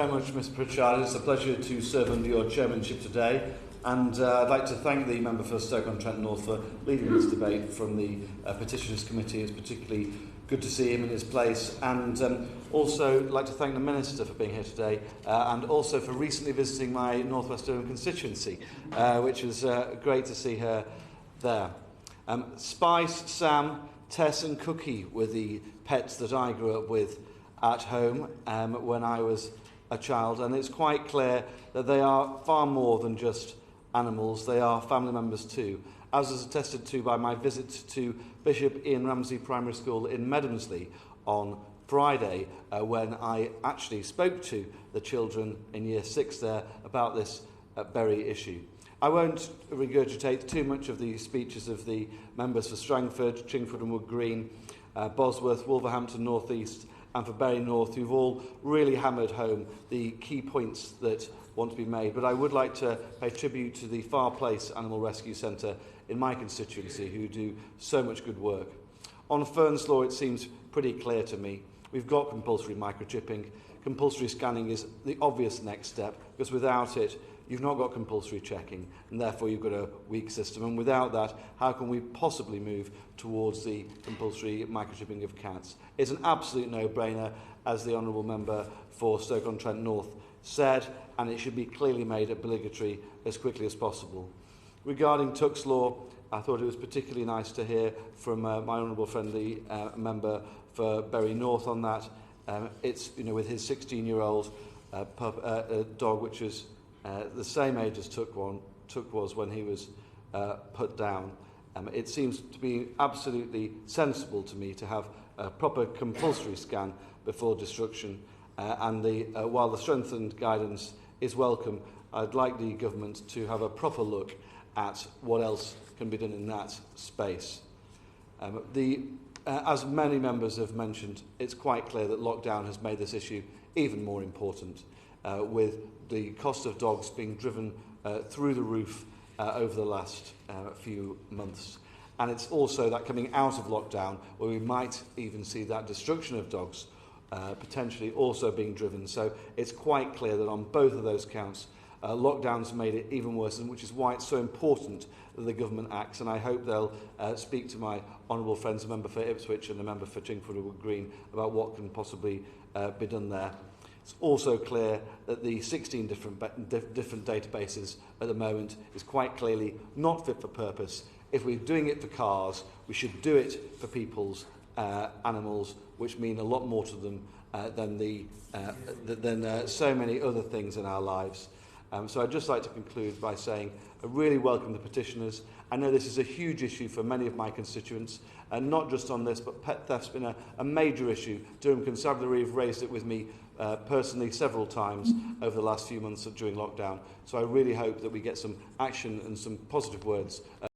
Thank you very much, Mr Pritchard. It's a pleasure to serve under your chairmanship today, and I'd like to thank the member for Stoke-on-Trent North for leading this debate from the Petitions Committee. It's particularly good to see him in his place, and also like to thank the Minister for being here today, and also for recently visiting my North West Durham constituency, which was great to see her there. Spice, Sam, Tess and Cookie were the pets that I grew up with at home when I was a child, and it's quite clear that they are far more than just animals. They are family members too, as is attested to by my visit to Bishop Ian Ramsey Primary School in Medhamsley on Friday, when I actually spoke to the children in Year 6 there about this very issue. I won't regurgitate too much of the speeches of the members for Strangford, Chingford and Wood Green, Bosworth, Wolverhampton North East and for Bury North, who've all really hammered home the key points that want to be made. But I would like to pay tribute to the Far Place Animal Rescue Centre in my constituency, who do so much good work. On Fern's law, it seems pretty clear to me. We've got compulsory microchipping. Compulsory scanning is the obvious next step, because without it, you've not got compulsory checking, and therefore you've got a weak system. And without that, how can we possibly move towards the compulsory microchipping of cats? It's an absolute no-brainer, as the Honourable Member for Stoke-on-Trent North said, and it should be clearly made obligatory as quickly as possible. Regarding Tuck's law, I thought it was particularly nice to hear from my honourable friendly member for Bury North on that. It's, with his 16-year-old dog, which is the same age as Tuck was when he was put down. It seems to be absolutely sensible to me to have a proper compulsory scan before destruction, and while the strengthened guidance is welcome, I'd like the government to have a proper look at what else can be done in that space. As many members have mentioned, it's quite clear that lockdown has made this issue even more important, with the cost of dogs being driven through the roof over the last few months. And it's also that coming out of lockdown where we might even see that destruction of dogs potentially also being driven. So it's quite clear that on both of those counts, lockdown's made it even worse, and which is why it's so important that the government acts. And I hope they'll speak to my honourable friends, the member for Ipswich and the member for Chingford and Wood Green, about what can possibly be done there. It's also clear that the 16 different databases at the moment is quite clearly not fit for purpose. If we're doing it for cars, we should do it for people's animals, which mean a lot more to them than so many other things in our lives. So I'd just like to conclude by saying I really welcome the petitioners. I know this is a huge issue for many of my constituents, and not just on this, but pet theft's been a major issue. Durham Constabulary have raised it with me personally several times over the last few months during lockdown. So I really hope that we get some action and some positive words